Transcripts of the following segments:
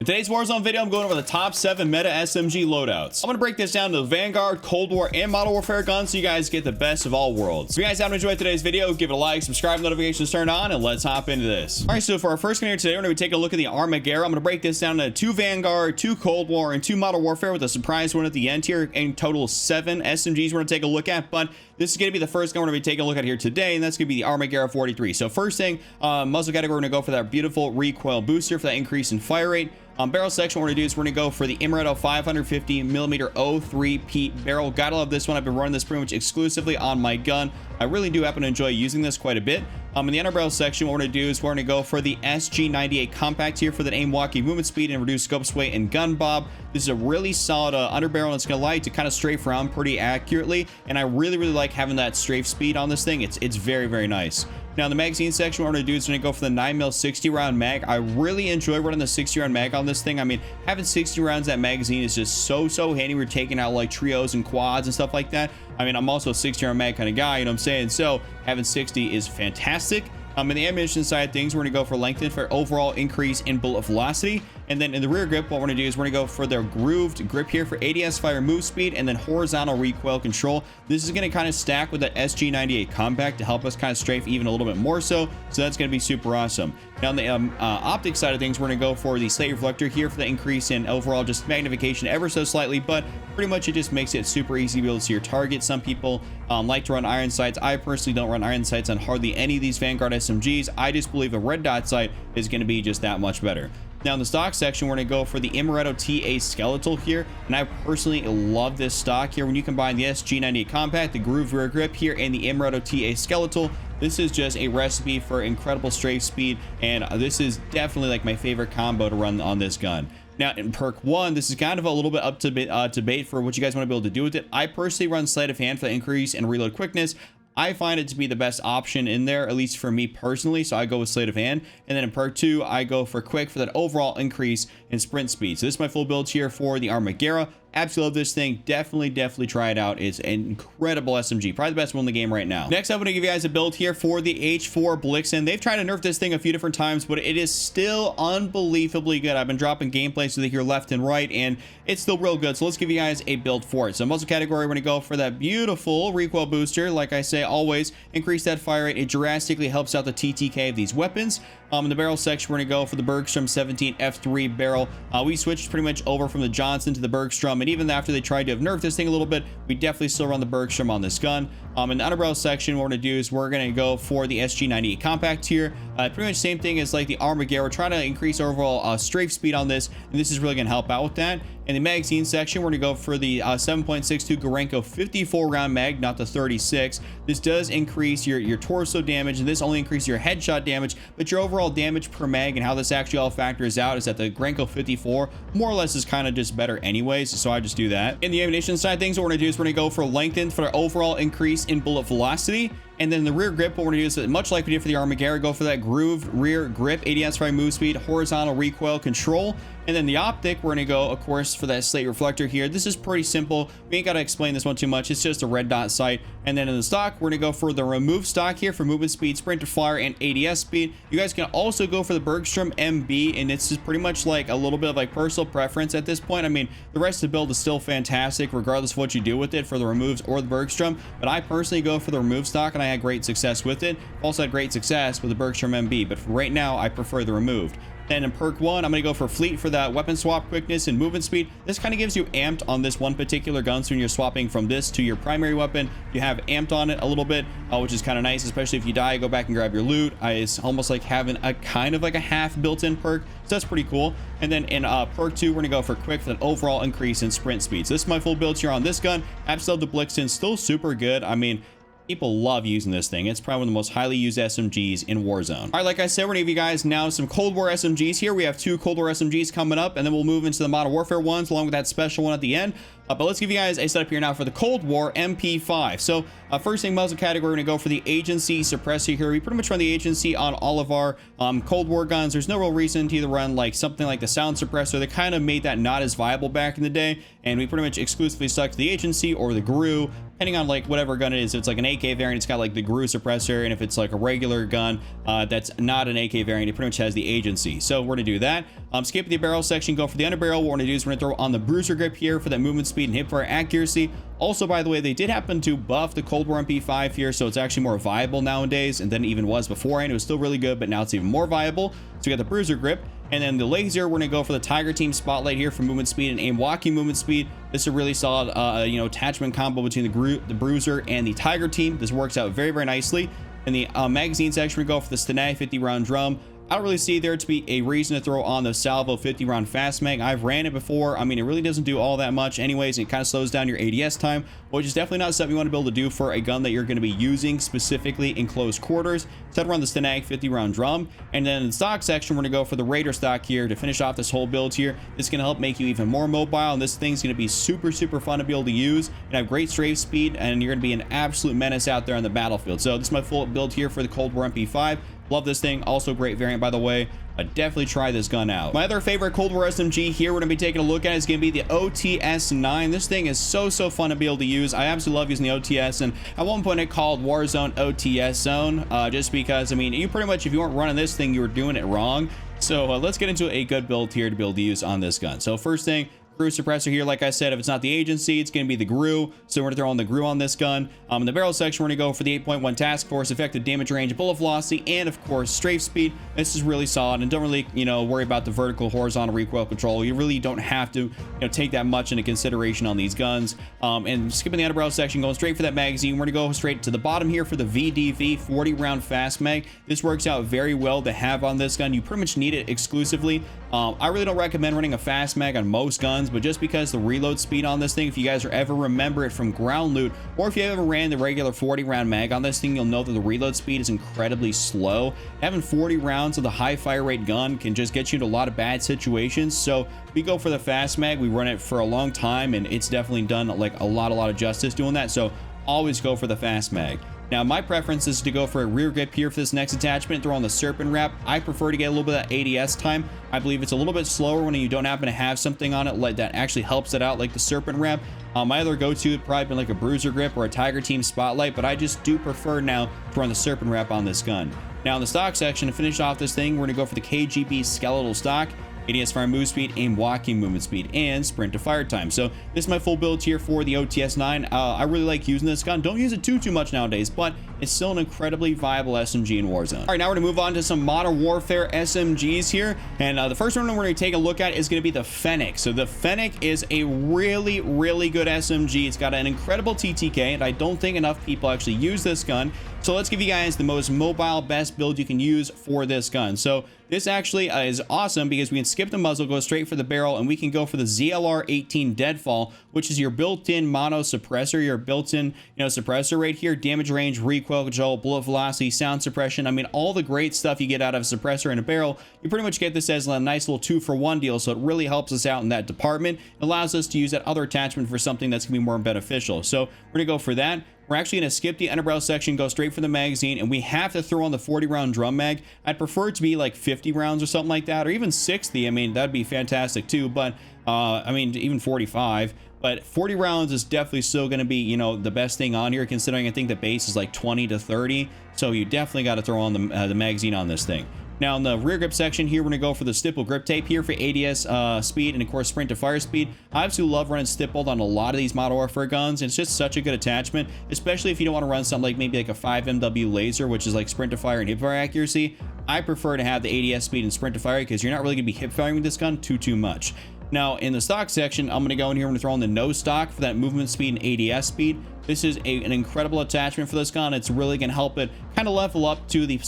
In today's Warzone video, I'm going over the top 7 meta SMG loadouts. I'm going to break this down to Vanguard, Cold War, and Modern Warfare guns so you guys get the best of all worlds. If you guys haven't enjoyed today's video, give it a like, subscribe, notifications turned on, and let's hop into this. All right, so for our first gun here today, we're going to be taking a look at the Armaguerra. I'm going to break this down to 2 Vanguard, 2 Cold War, and 2 Modern Warfare with a surprise one at the end here. In total, 7 SMGs we're going to take a look at, but this is going to be the first gun we're going to be taking a look at here today, and that's going to be the Armaguerra 43. So first thing, muzzle category, we're going to go for that beautiful recoil booster for that increase in fire rate. Barrel section, what we're going to do is we're going to go for the Amaretto 550mm 03P barrel. Gotta love this one. I've been running this pretty much exclusively on my gun. I really do happen to enjoy using this quite a bit. In the underbarrel section, what we're going to do is we're going to go for the SG98 compact here for that aim walking movement speed and reduced scope sway and gun bob. This is a really solid underbarrel, and it's going to allow you to kind of strafe around pretty accurately, and I really like having that strafe speed on this thing. It's very nice. Now in the magazine section, what we're going to do is we're going to go for the 9mm 60 round mag. I really enjoy running the 60 round mag on this thing. I mean, having 60 rounds that magazine is just so handy. We're taking out like trios and quads and stuff like that. I mean, I'm also a 60 round mag kind of guy, you know what I'm saying? So having 60 is fantastic. In the ammunition side of things, we're going to go for lengthen for overall increase in bullet velocity. And then in the rear grip, what we're going to do is we're going to go for their grooved grip here for ADS fire move speed and then horizontal recoil control. This is going to kind of stack with the SG98 compact to help us kind of strafe even a little bit more so that's going to be super awesome. Now on the optic side of things, we're going to go for the slate reflector here for the increase in overall just magnification ever so slightly, but pretty much it just makes it super easy to be able to see your target. Some people like to run iron sights. I personally don't run iron sights on hardly any of these Vanguard SMGs. I just believe a red dot sight is going to be just that much better. Now in the stock section, we're going to go for the Amaretto TA skeletal here, and I personally love this stock here. When you combine the SG98 compact, the groove rear grip here, and the Amaretto TA skeletal, this is just a recipe for incredible strafe speed, and this is definitely like my favorite combo to run on this gun. Now in perk 1, this is kind of a little bit up to debate for what you guys want to be able to do with it. I personally run sleight of hand for the increase in reload quickness. I find it to be the best option in there, at least for me personally, so I go with sleight of hand. And then in perk 2, I go for quick for that overall increase in sprint speed. So this is my full build here for the Armaguerra. Absolutely love this thing. Definitely try it out. It's an incredible SMG, probably the best one in the game right now. Next, I'm going to give you guys a build here for the H4 Blixen. They've tried to nerf this thing a few different times, but it is still unbelievably good. I've been dropping gameplays to here left and right, and it's still real good. So let's give you guys a build for it. So muzzle category, we're going to go for that beautiful recoil booster. Like I say, always increase that fire rate. It drastically helps out the TTK of these weapons. In the barrel section, we're going to go for the Bergstrom 17 F3 barrel. We switched pretty much over from the Johnson to the Bergstrom, and even after they tried to have nerfed this thing a little bit, we definitely still run the Bergstrom on this gun. In the underbarrel section, what we're going to do is we're going to go for the SG98 compact here. Pretty much same thing as like the Armaguerra. We're trying to increase overall strafe speed on this, and this is really going to help out with that. In the magazine section, we're going to go for the 7.62 Gorenko 54 round mag, not the 36. This does increase your torso damage, and this only increases your headshot damage, but your overall damage per mag and how this actually all factors out is that the Gorenko 54 more or less is kind of just better anyways, so I just do that. In the ammunition side of things, what we're going to do is we're going to go for lengthen for the overall increase in bullet velocity. And then the rear grip, what we're going to do is much like we did for the Armaguerra, go for that grooved rear grip, ADS fire move speed, horizontal recoil control. And then the optic, we're going to go, of course, for that slate reflector here. This is pretty simple. We ain't got to explain this one too much. It's just a red dot sight. And then in the stock, we're going to go for the remove stock here for movement speed, sprint to fire, and ADS speed. You guys can also go for the Bergstrom MB, and it's just pretty much like a little bit of like personal preference at this point. I mean, the rest of the build is still fantastic, regardless of what you do with it for the removes or the Bergstrom. But I personally go for the remove stock, and I had great success with it. Also had great success with the Bergstrom MB, but for right now, I prefer the removed. Then in perk 1, I'm going to go for fleet for that weapon swap quickness and movement speed. This kind of gives you amped on this one particular gun. So when you're swapping from this to your primary weapon, you have amped on it a little bit, which is kind of nice, especially if you die, go back and grab your loot. It's almost like having a kind of like a half built-in perk. So that's pretty cool. And then in perk 2, we're going to go for quick for that overall increase in sprint speed. So this is my full build here on this gun. Absolutely, the Blixen still super good. I mean, people love using this thing. It's probably one of the most highly used SMGs in Warzone. All right, like I said, we're gonna give you guys now some Cold War SMGs here. We have 2 Cold War SMGs coming up, and then we'll move into the Modern Warfare ones along with that special one at the end. But let's give you guys a setup here now for the Cold War MP5. So first thing, muzzle category, we're going to go for the agency suppressor here. We pretty much run the agency on all of our Cold War guns. There's no real reason to either run like something like the sound suppressor. They kind of made that not as viable back in the day, and we pretty much exclusively stuck to the agency or the GRU, depending on like whatever gun it is. If it's like an AK variant, it's got like the GRU suppressor, and if it's like a regular gun that's not an AK variant, it pretty much has the agency. So we're going to do that. Skipping the barrel section, go for the underbarrel. What we're going to do is we're going to throw on the bruiser grip here for that movement speed and hipfire accuracy. Also, by the way, they did happen to buff the Cold War MP5 here, so it's actually more viable nowadays and than it even was beforehand. It was still really good, but now it's even more viable. So we got the bruiser grip. And then the laser, we're going to go for the Tiger Team Spotlight here for movement speed and aim walking movement speed. This is a really solid, attachment combo between the bruiser and the Tiger Team. This works out very, very nicely. In the magazine section, we go for the Stenag 50-round drum. I don't really see there to be a reason to throw on the Salvo 50-round fast mag. I've ran it before. I mean, it really doesn't do all that much anyways. It kind of slows down your ADS time, which is definitely not something you want to be able to do for a gun that you're going to be using specifically in close quarters. So I'd run the Stenag 50-round drum. And then in the stock section, we're going to go for the Raider stock here to finish off this whole build here. This is going to help make you even more mobile, and this thing's going to be super, super fun to be able to use and have great strafe speed, and you're going to be an absolute menace out there on the battlefield. So this is my full build here for the Cold War MP5. Love this thing. Also great variant, by the way. Definitely try this gun out. My other favorite Cold War SMG here we're going to be taking a look at is going to be the OTS-9. This thing is so fun to be able to use. I absolutely love using the OTS, and at one point it called Warzone OTS Zone, just because, I mean, you pretty much, if you weren't running this thing, you were doing it wrong. So let's get into a good build here to be able to use on this gun. So first thing, GRU suppressor here. Like I said, if it's not the agency, it's going to be the GRU. So we're going to throw on the GRU on this gun. In the barrel section, we're going to go for the 8.1 task force, effective damage range, bullet velocity, and of course strafe speed. This is really solid, and don't really worry about the vertical horizontal recoil control. You really don't have to take that much into consideration on these guns. And skipping the underbarrel section, going straight for that magazine, we're going to go straight to the bottom here for the VDV 40-round fast mag. This works out very well to have on this gun. You pretty much need it exclusively. I really don't recommend running a fast mag on most guns, but just because the reload speed on this thing, if you guys ever remember it from ground loot, or if you ever ran the regular 40-round mag on this thing, you'll know that the reload speed is incredibly slow. Having 40 rounds of the high fire rate gun can just get you into a lot of bad situations. So we go for the fast mag. We run it for a long time, and it's definitely done like a lot of justice doing that. So always go for the fast mag. Now, my preference is to go for a rear grip here for this next attachment, throw on the Serpent Wrap. I prefer to get a little bit of that ADS time. I believe it's a little bit slower when you don't happen to have something on it that actually helps it out, like the Serpent Wrap. My other go-to would probably be like a Bruiser Grip or a Tiger Team Spotlight, but I just do prefer now to run the Serpent Wrap on this gun. Now, in the stock section, to finish off this thing, we're going to go for the KGB Skeletal Stock. ADS fire move speed, aim walking movement speed, and sprint to fire time. So this is my full build here for the OTS-9. I really like using this gun. Don't use it too much nowadays, but it's still an incredibly viable SMG in Warzone. All right, now we're gonna move on to some Modern Warfare SMGs here, and the first one we're gonna take a look at is gonna be the Fennec. So the Fennec is a really good SMG. It's got an incredible TTK, and I don't think enough people actually use this gun. So let's give you guys the most mobile, best build you can use for this gun. So this actually is awesome because we can skip the muzzle, go straight for the barrel, and we can go for the ZLR-18 Deadfall, which is your built-in mono suppressor, your built-in suppressor right here, damage range, recoil control, bullet velocity, sound suppression. I mean, all the great stuff you get out of a suppressor and a barrel, you pretty much get this as a nice little 2-for-1 deal. So it really helps us out in that department. It allows us to use that other attachment for something that's gonna be more beneficial. So we're gonna go for that. We're actually going to skip the underbarrel section, go straight for the magazine, and we have to throw on the 40-round drum mag. I'd prefer it to be like 50 rounds or something like that, or even 60. I mean, that'd be fantastic too, but I mean, even 45. But 40 rounds is definitely still going to be, the best thing on here, considering I think the base is like 20 to 30. So you definitely got to throw on the magazine on this thing. Now, in the rear grip section here, we're going to go for the stipple grip tape here for ADS speed and, of course, sprint to fire speed. I absolutely love running stippled on a lot of these Modern Warfare guns. It's just such a good attachment, especially if you don't want to run something like maybe like a 5MW laser, which is like sprint to fire and hip fire accuracy. I prefer to have the ADS speed and sprint to fire because you're not really going to be hip firing with this gun too much. Now, in the stock section, I'm going to go in here and throw in the no stock for that movement speed and ADS speed. This is an incredible attachment for this gun. It's really going to help it kind of level up to the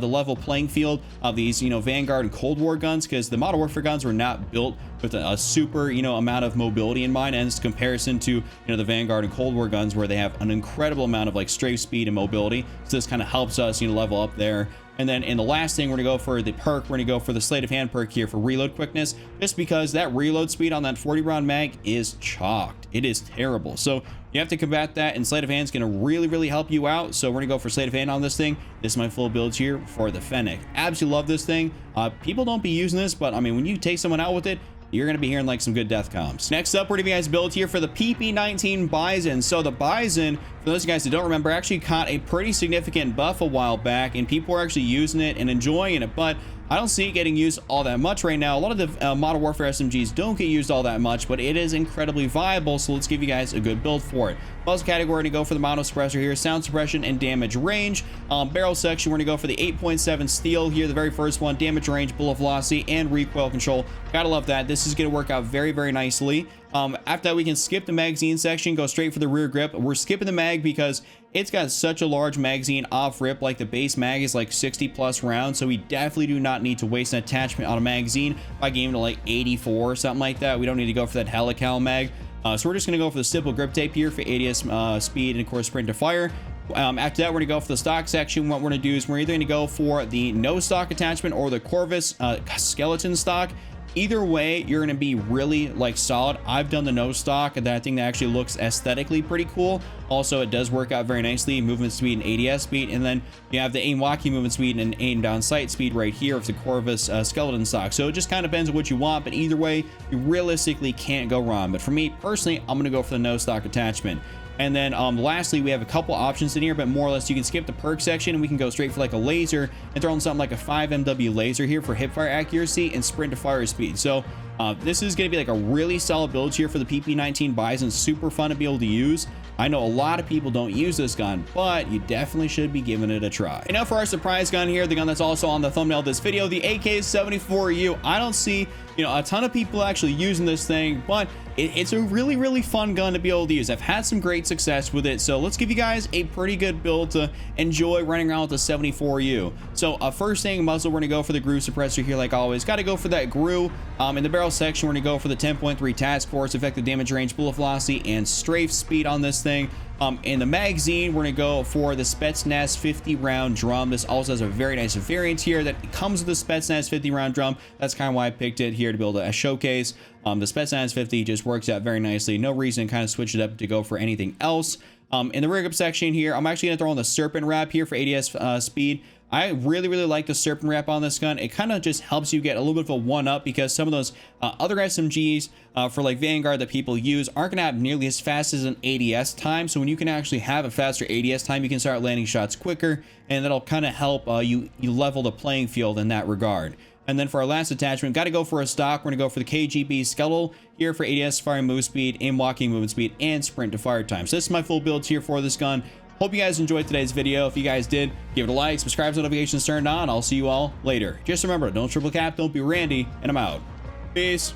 level playing field of these, Vanguard and Cold War guns, because the Modern Warfare guns were not built with a super, amount of mobility in mind, and in comparison to, the Vanguard and Cold War guns where they have an incredible amount of like strafe speed and mobility. So this kind of helps us, level up there. And then in the last thing, we're going to go for the perk. We're going to go for the sleight of hand perk here for reload quickness, just because that reload speed on that 40-round mag is chalked. It is terrible. So you have to combat that, and sleight of hand is going to really help you out. So we're going to go for sleight of hand on this thing. This is my full build here for the Fennec. Absolutely love this thing. People don't be using this, but I mean, when you take someone out with it, you're going to be hearing like some good death comps. Next up, we're going to be guys build here for the PP19 Bison. So the Bison, For those guys that don't remember, I actually caught a pretty significant buff a while back, and people are actually using it and enjoying it, but I don't see it getting used all that much right now. A lot of the Modern Warfare SMGs don't get used all that much, but it is incredibly viable, so let's give you guys a good build for it. Muzzle category, to go for the mono suppressor here, sound suppression and damage range. Barrel section, we're gonna go for the 8.7 steel here, the very first one, damage range, bullet velocity, and recoil control. Gotta love that. This is gonna work out very, very nicely. After that, we can skip the magazine section, go straight for the rear grip. We're skipping the mag because it's got such a large magazine off rip. Like the base mag is like 60 plus rounds, so we definitely do not need to waste an attachment on a magazine by getting to like 84 or something like that. We don't need to go for that helical mag. So we're just going to go for the stipple grip tape here for ADS speed and of course sprint to fire. After that, we're going to go for the stock section. What we're going to do is we're either going to go for the no stock attachment or the Corvus skeleton stock. Either way, you're going to be really like solid. I've done the no stock, and that thing that actually looks aesthetically pretty cool. Also, it does work out very nicely, movement speed and ADS speed. And then you have the aim walking movement speed and aim down sight speed right here of the Corvus skeleton stock. So it just kind of depends on what you want, but either way, you realistically can't go wrong. But for me personally, I'm going to go for the no stock attachment. And then lastly, we have a couple options in here, but more or less you can skip the perk section and we can go straight for like a laser and throw in something like a 5 MW laser here for hip fire accuracy and sprint to fire speed. So this is going to be like a really solid build here for the PP19 Bison. Super fun to be able to use. I know a lot of people don't use this gun, but you definitely should be giving it a try. And now for our surprise gun here, the gun that's also on the thumbnail of this video, the AK-74U. I don't see, a ton of people actually using this thing, but it's a really, really fun gun to be able to use. I've had some great success with it, so let's give you guys a pretty good build to enjoy running around with the 74U. So first thing, muzzle, we're gonna go for the groove suppressor here like always. Got to go for that groove. In the barrel section, we're gonna go for the 10.3 task force, effective damage range, bullet velocity, and strafe speed on this thing. In the magazine, we're gonna go for the Spetsnaz 50 round drum. This also has a very nice variant here that comes with the Spetsnaz 50 round drum. That's kind of why I picked it here to build a showcase. The Spetsnaz 50 just works out very nicely. No reason to kind of switch it up to go for anything else. In the rear grip section here, I'm actually gonna throw in the serpent wrap here for ADS speed. I really, really like the serpent wrap on this gun. It kind of just helps you get a little bit of a one-up because some of those other SMGs for like Vanguard that people use aren't going to have nearly as fast as an ADS time. So when you can actually have a faster ADS time, you can start landing shots quicker, and that'll kind of help you level the playing field in that regard. And then for our last attachment, got to go for a stock. We're going to go for the KGB skeletal here for ADS firing move speed, aim walking movement speed, and sprint to fire time. So this is my full build here for this gun. Hope you guys enjoyed today's video. If you guys did, give it a like, subscribe, notifications turned on. I'll see you all later. Just remember, don't triple cap, don't be Randy, and I'm out. Peace.